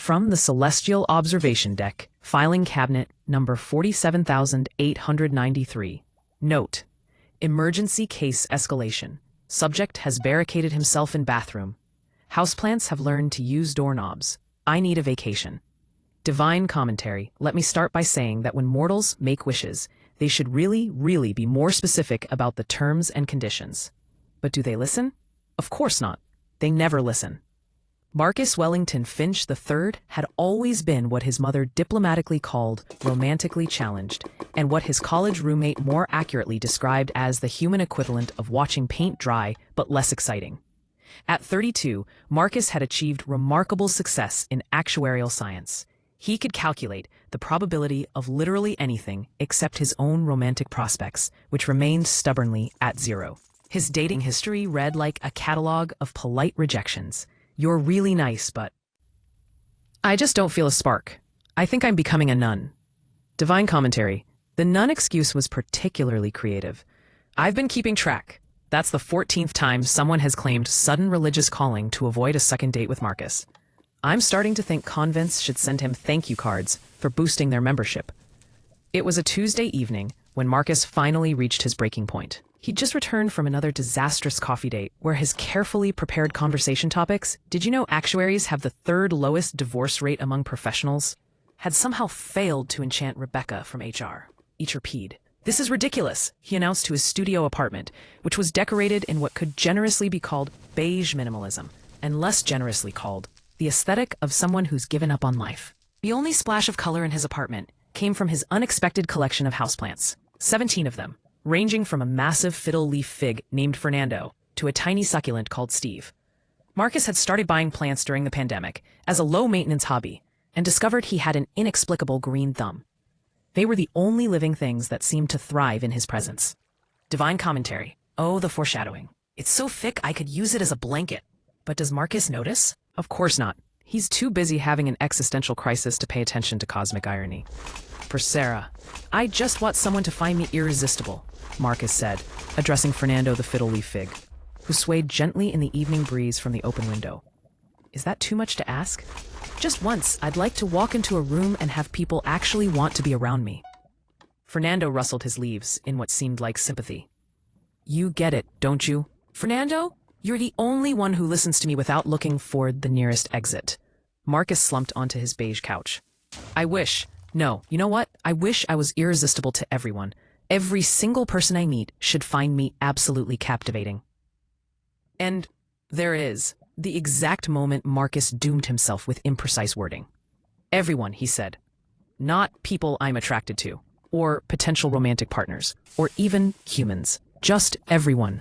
From the Celestial Observation Deck, filing cabinet number 47,893. Note: emergency case escalation. Subject has barricaded himself in bathroom. Houseplants have learned to use doorknobs. I need a vacation. Divine commentary. Let me start by saying that when mortals make wishes, they should really be more specific about the terms and conditions. But do they listen? Of course not. They never listen. Marcus Wellington Finch III had always been what his mother diplomatically called romantically challenged, and what his college roommate more accurately described as the human equivalent of watching paint dry, but less exciting. At 32, Marcus had achieved remarkable success in actuarial science. He could calculate the probability of literally anything except his own romantic prospects, which remained stubbornly at 0. His dating history read like a catalog of polite rejections. You're really nice, but I just don't feel a spark. I think I'm becoming a nun. Divine commentary. The nun excuse was particularly creative. I've been keeping track. That's the 14th time someone has claimed sudden religious calling to avoid a second date with Marcus. I'm starting to think convents should send him thank you cards for boosting their membership. It was a Tuesday evening when Marcus finally reached his breaking point. He'd just returned from another disastrous coffee date where his carefully prepared conversation topics, "Did you know actuaries have the third lowest divorce rate among professionals?" had somehow failed to enchant Rebecca from HR. Peed. "This is ridiculous," he announced to his studio apartment, which was decorated in what could generously be called beige minimalism, and less generously called the aesthetic of someone who's given up on life. The only splash of color in his apartment came from his unexpected collection of houseplants, 17 of them, ranging from a massive fiddle leaf fig named Fernando to a tiny succulent called Steve. Marcus had started buying plants during the pandemic as a low-maintenance hobby and discovered he had an inexplicable green thumb. They were the only living things that seemed to thrive in his presence. Divine commentary. Oh, the foreshadowing. It's so thick I could use it as a blanket. But does Marcus notice? Of course not. He's too busy having an existential crisis to pay attention to cosmic irony. For Sarah, I just want someone to find me irresistible, Marcus said, addressing Fernando the fiddle leaf fig, who swayed gently in the evening breeze from the open window. Is that too much to ask? Just once, I'd like to walk into a room and have people actually want to be around me. Fernando rustled his leaves in what seemed like sympathy. You get it, don't you? Fernando, you're the only one who listens to me without looking for the nearest exit. Marcus slumped onto his beige couch. No, you know what? I wish I was irresistible to everyone. Every single person I meet should find me absolutely captivating. And there is the exact moment Marcus doomed himself with imprecise wording. Everyone, he said. Not people I'm attracted to, or potential romantic partners, or even humans. Just everyone.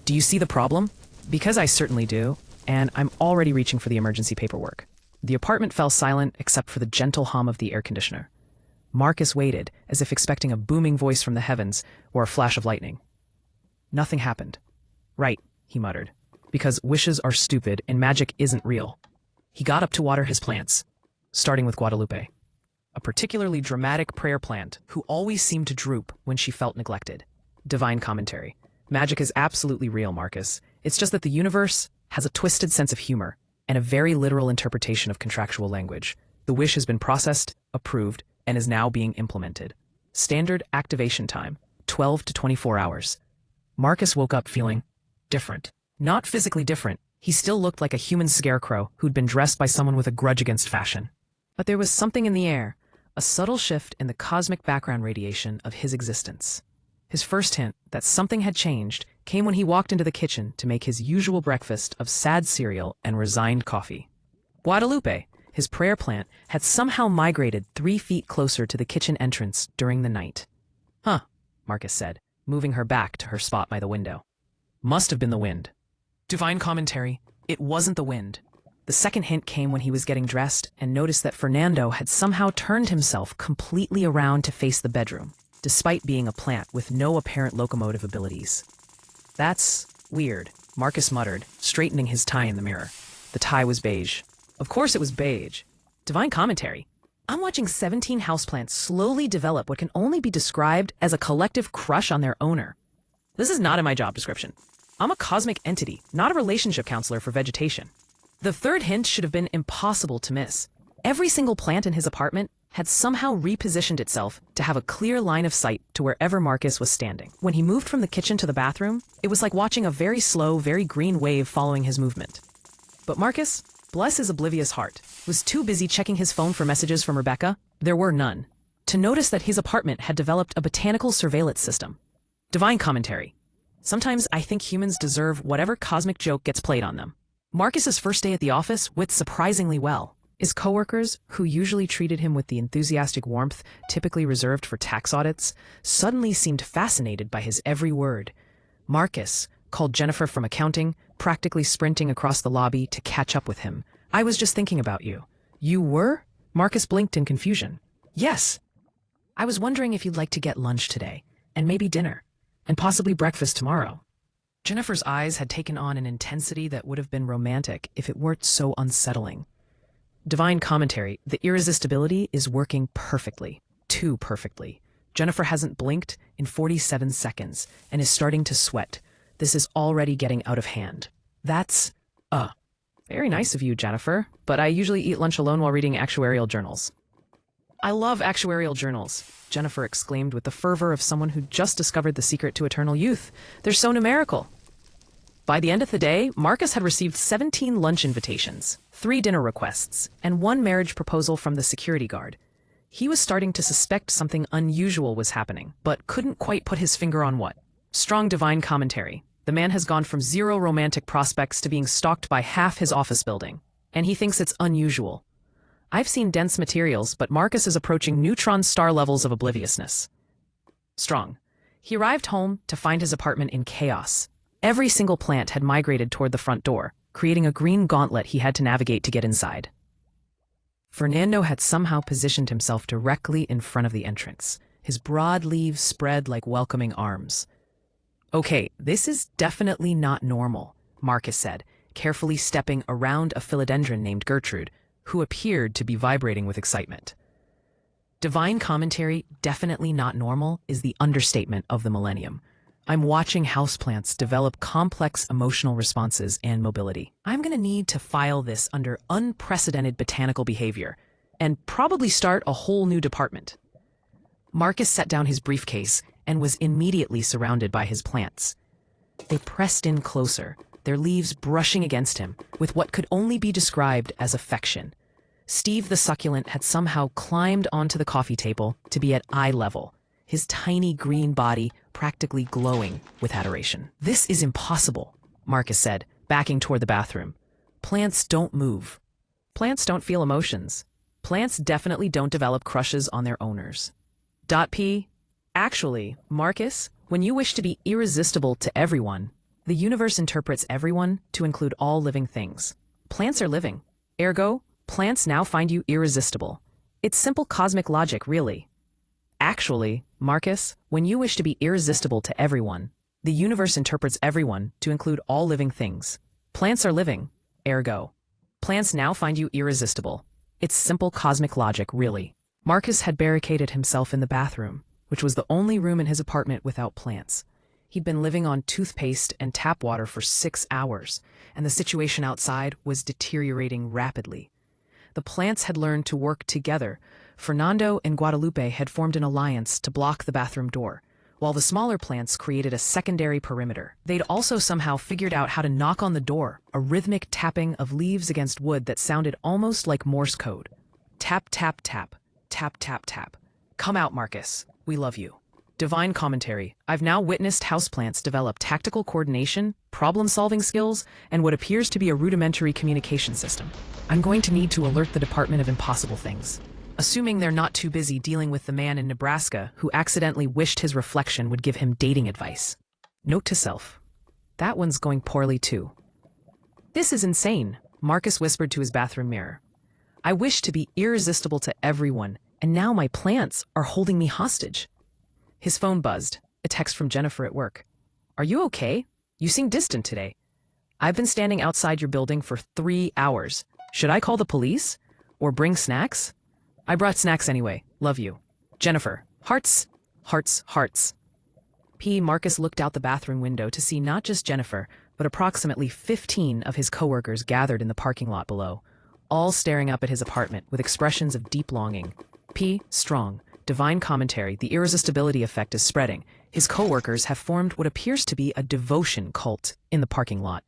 Do you see the problem? Because I certainly do, and I'm already reaching for the emergency paperwork. The apartment fell silent except for the gentle hum of the air conditioner. Marcus waited, as if expecting a booming voice from the heavens or a flash of lightning. Nothing happened. Right, he muttered, because wishes are stupid and magic isn't real. He got up to water his plants, starting with Guadalupe, a particularly dramatic prayer plant who always seemed to droop when she felt neglected. Divine commentary. Magic is absolutely real, Marcus. It's just that the universe has a twisted sense of humor and a very literal interpretation of contractual language. The wish has been processed, approved, and is now being implemented. Standard activation time, 12 to 24 hours. Marcus woke up feeling different. Not physically different. He still looked like a human scarecrow who'd been dressed by someone with a grudge against fashion. But there was something in the air, a subtle shift in the cosmic background radiation of his existence. His first hint that something had changed came when he walked into the kitchen to make his usual breakfast of sad cereal and resigned coffee. Guadalupe, his prayer plant, had somehow migrated 3 feet closer to the kitchen entrance during the night. Huh, Marcus said, moving her back to her spot by the window. Must have been the wind. Divine commentary. It wasn't the wind. The second hint came when he was getting dressed and noticed that Fernando had somehow turned himself completely around to face the bedroom, despite being a plant with no apparent locomotive abilities. That's weird, Marcus muttered, straightening his tie in the mirror. The tie was beige. Of course it was beige. Divine commentary. I'm watching 17 houseplants slowly develop what can only be described as a collective crush on their owner. This is not in my job description. I'm a cosmic entity, not a relationship counselor for vegetation. The third hint should have been impossible to miss. Every single plant in his apartment had somehow repositioned itself to have a clear line of sight to wherever Marcus was standing. When he moved from the kitchen to the bathroom, it was like watching a very slow, very green wave following his movement. But Marcus, bless his oblivious heart, was too busy checking his phone for messages from Rebecca, there were none, to notice that his apartment had developed a botanical surveillance system. Divine commentary. Sometimes I think humans deserve whatever cosmic joke gets played on them. Marcus's first day at the office went surprisingly well. His coworkers, who usually treated him with the enthusiastic warmth typically reserved for tax audits, suddenly seemed fascinated by his every word. Marcus called Jennifer from accounting, practically sprinting across the lobby to catch up with him. I was just thinking about you. You were? Marcus blinked in confusion. Yes. I was wondering if you'd like to get lunch today, and maybe dinner, and possibly breakfast tomorrow. Jennifer's eyes had taken on an intensity that would have been romantic if it weren't so unsettling. Divine commentary, the irresistibility is working perfectly. Too perfectly. Jennifer hasn't blinked in 47 seconds and is starting to sweat. This is already getting out of hand. That's, very nice of you, Jennifer, but I usually eat lunch alone while reading actuarial journals. I love actuarial journals, Jennifer exclaimed with the fervor of someone who just discovered the secret to eternal youth. They're so numerical. By the end of the day, Marcus had received 17 lunch invitations, 3 dinner requests, and 1 marriage proposal from the security guard. He was starting to suspect something unusual was happening, but couldn't quite put his finger on what. Strong divine commentary. The man has gone from 0 romantic prospects to being stalked by half his office building, and he thinks it's unusual. I've seen dense materials, but Marcus is approaching neutron star levels of obliviousness. Strong. He arrived home to find his apartment in chaos. Every single plant had migrated toward the front door, creating a green gauntlet he had to navigate to get inside. Fernando had somehow positioned himself directly in front of the entrance, his broad leaves spread like welcoming arms. Okay, this is definitely not normal, Marcus said, carefully stepping around a philodendron named Gertrude, who appeared to be vibrating with excitement. Divine commentary, definitely not normal, is the understatement of the millennium. I'm watching houseplants develop complex emotional responses and mobility. I'm going to need to file this under unprecedented botanical behavior and probably start a whole new department. Marcus set down his briefcase and was immediately surrounded by his plants. They pressed in closer, their leaves brushing against him with what could only be described as affection. Steve the succulent had somehow climbed onto the coffee table to be at eye level, his tiny green body practically glowing with adoration. This is impossible, Marcus said, backing toward the bathroom. Plants don't move. Plants don't feel emotions. Plants definitely don't develop crushes on their owners. P. Actually, Marcus, when you wish to be irresistible to everyone, the universe interprets everyone to include all living things. Plants are living. Ergo, plants now find you irresistible. It's simple cosmic logic, really. Actually, Marcus, when you wish to be irresistible to everyone, the universe interprets everyone to include all living things. Plants are living. Ergo, plants now find you irresistible. It's simple cosmic logic, really. Marcus had barricaded himself in the bathroom, which was the only room in his apartment without plants. He'd been living on toothpaste and tap water for 6 hours, and the situation outside was deteriorating rapidly. The plants had learned to work together. Fernando and Guadalupe had formed an alliance to block the bathroom door, while the smaller plants created a secondary perimeter. They'd also somehow figured out how to knock on the door, a rhythmic tapping of leaves against wood that sounded almost like Morse code. Tap, tap, tap. Tap, tap, tap. Come out, Marcus. We love you. Divine commentary. I've now witnessed houseplants develop tactical coordination, problem-solving skills, and what appears to be a rudimentary communication system. I'm going to need to alert the Department of Impossible Things. Assuming they're not too busy dealing with the man in Nebraska who accidentally wished his reflection would give him dating advice. Note to self. That one's going poorly too. This is insane, Marcus whispered to his bathroom mirror. I wish to be irresistible to everyone, and now my plants are holding me hostage. His phone buzzed, a text from Jennifer at work. Are you okay? You seem distant today. I've been standing outside your building for 3 hours. Should I call the police? Or bring snacks? I brought snacks anyway. Love you. Jennifer. Hearts. Hearts. Hearts. Marcus looked out the bathroom window to see not just Jennifer, but approximately 15 of his coworkers gathered in the parking lot below, all staring up at his apartment with expressions of deep longing. Strong. Divine commentary. The irresistibility effect is spreading. His co-workers have formed what appears to be a devotion cult in the parking lot.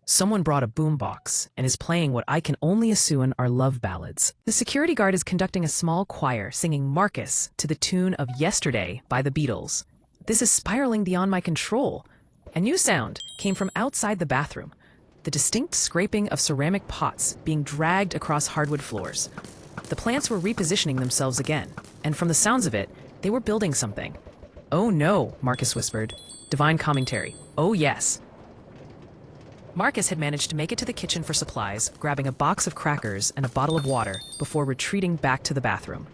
Someone brought a boombox and is playing what I can only assume are love ballads. The security guard is conducting a small choir singing Marcus to the tune of Yesterday by the Beatles. This is spiraling beyond my control. A new sound came from outside the bathroom. The distinct scraping of ceramic pots being dragged across hardwood floors. The plants were repositioning themselves again, and from the sounds of it, they were building something. "Oh no," Marcus whispered. Divine commentary. "Oh yes." Marcus had managed to make it to the kitchen for supplies, grabbing a box of crackers and a bottle of water before retreating back to the bathroom.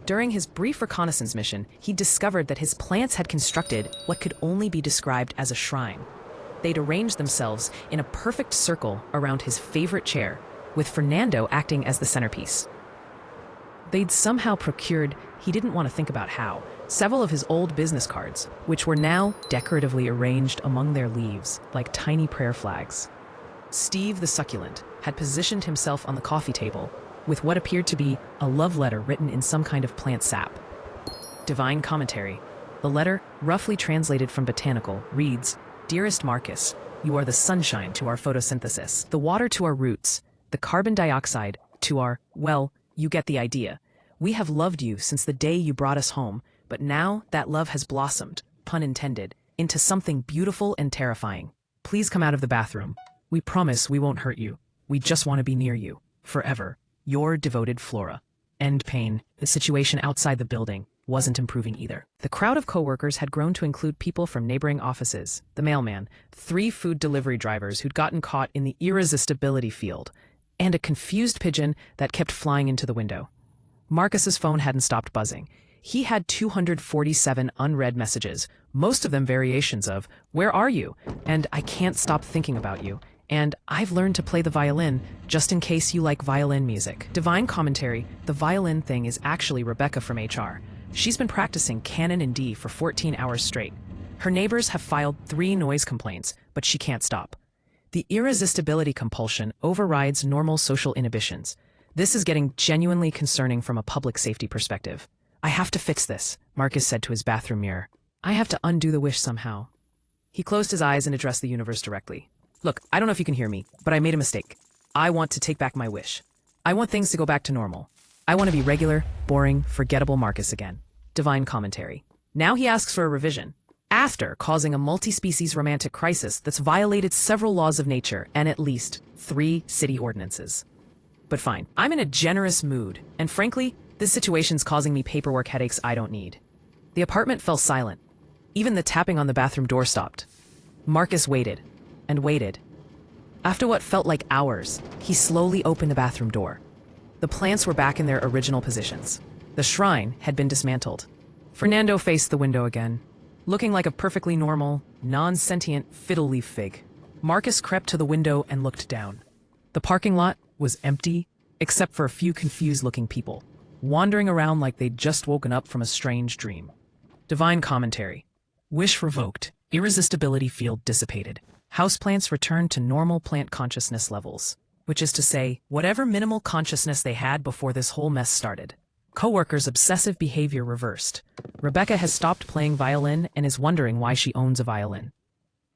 During his brief reconnaissance mission, he discovered that his plants had constructed what could only be described as a shrine. They'd arranged themselves in a perfect circle around his favorite chair, with Fernando acting as the centerpiece. They'd somehow procured, he didn't want to think about how, several of his old business cards, which were now decoratively arranged among their leaves like tiny prayer flags. Steve the Succulent had positioned himself on the coffee table with what appeared to be a love letter written in some kind of plant sap. Divine commentary. The letter, roughly translated from botanical, reads, "Dearest Marcus, you are the sunshine to our photosynthesis, the water to our roots, the carbon dioxide to our, well, you get the idea. We have loved you since the day you brought us home, but now that love has blossomed, pun intended, into something beautiful and terrifying. Please come out of the bathroom. We promise we won't hurt you. We just want to be near you. Forever. Your devoted Flora." End pain. The situation outside the building wasn't improving either. The crowd of coworkers had grown to include people from neighboring offices, the mailman, 3 food delivery drivers who'd gotten caught in the irresistibility field, and a confused pigeon that kept flying into the window. Marcus's phone hadn't stopped buzzing. He had 247 unread messages, most of them variations of, "Where are you?" and "I can't stop thinking about you," and "I've learned to play the violin, just in case you like violin music." Divine commentary. The violin thing is actually Rebecca from HR. She's been practicing Canon in D for 14 hours straight. Her neighbors have filed 3 noise complaints, but she can't stop. The irresistibility compulsion overrides normal social inhibitions. This is getting genuinely concerning from a public safety perspective. "I have to fix this," Marcus said to his bathroom mirror. "I have to undo the wish somehow." He closed his eyes and addressed the universe directly. "Look, I don't know if you can hear me, but I made a mistake. I want to take back my wish. I want things to go back to normal. I want to be regular, boring, forgettable Marcus again." Divine commentary. Now he asks for a revision, after causing a multi-species romantic crisis that's violated several laws of nature and at least 3 city ordinances. But fine, I'm in a generous mood, and frankly, this situation's causing me paperwork headaches I don't need. The apartment fell silent. Even the tapping on the bathroom door stopped. Marcus waited, and waited. After what felt like hours, he slowly opened the bathroom door. The plants were back in their original positions. The shrine had been dismantled. Fernando faced the window again, looking like a perfectly normal, non-sentient fiddle leaf fig. Marcus crept to the window and looked down. The parking lot was empty, except for a few confused-looking people, wandering around like they'd just woken up from a strange dream. Divine commentary. Wish revoked. Irresistibility field dissipated. Houseplants returned to normal plant consciousness levels, which is to say, whatever minimal consciousness they had before this whole mess started. Coworkers' obsessive behavior reversed. Rebecca has stopped playing violin and is wondering why she owns a violin.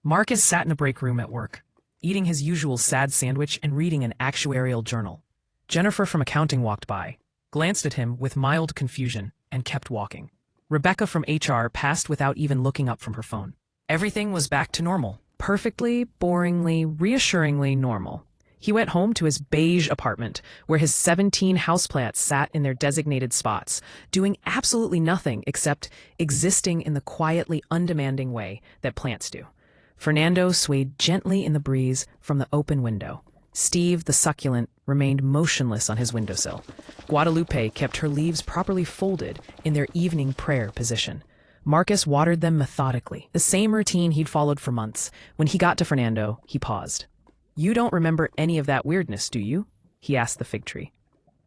Marcus sat in a break room at work, eating his usual sad sandwich and reading an actuarial journal. Jennifer from accounting walked by, glanced at him with mild confusion, and kept walking. Rebecca from HR passed without even looking up from her phone. Everything was back to normal. Perfectly, boringly, reassuringly normal. He went home to his beige apartment, where his 17 houseplants sat in their designated spots, doing absolutely nothing except existing in the quietly undemanding way that plants do. Fernando swayed gently in the breeze from the open window. Steve, the succulent, remained motionless on his windowsill. Guadalupe kept her leaves properly folded in their evening prayer position. Marcus watered them methodically, the same routine he'd followed for months. When he got to Fernando, he paused. "You don't remember any of that weirdness, do you?" he asked the fig tree.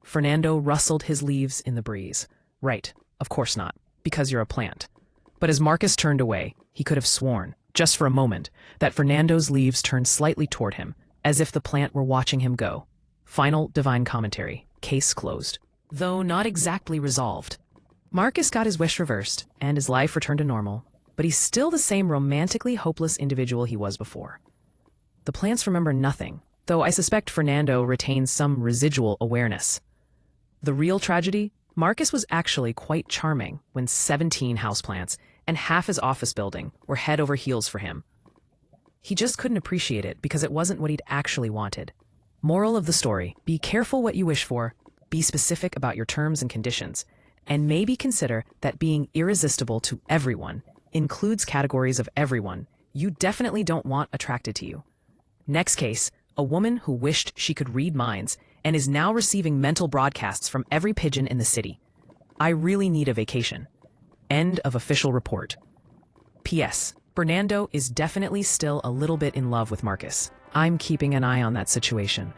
Fernando rustled his leaves in the breeze. "Right, of course not, because you're a plant." But as Marcus turned away, he could have sworn, just for a moment, that Fernando's leaves turned slightly toward him, as if the plant were watching him go. Final divine commentary. Case closed. Though not exactly resolved. Marcus got his wish reversed, and his life returned to normal, but he's still the same romantically hopeless individual he was before. The plants remember nothing, though I suspect Fernando retains some residual awareness. The real tragedy? Marcus was actually quite charming when 17 houseplants and half his office building were head over heels for him. He just couldn't appreciate it because it wasn't what he'd actually wanted. Moral of the story, be careful what you wish for, be specific about your terms and conditions, and maybe consider that being irresistible to everyone includes categories of everyone you definitely don't want attracted to you. Next case, a woman who wished she could read minds and is now receiving mental broadcasts from every pigeon in the city. I really need a vacation. End of official report. P.S. Fernando is definitely still a little bit in love with Marcus. I'm keeping an eye on that situation.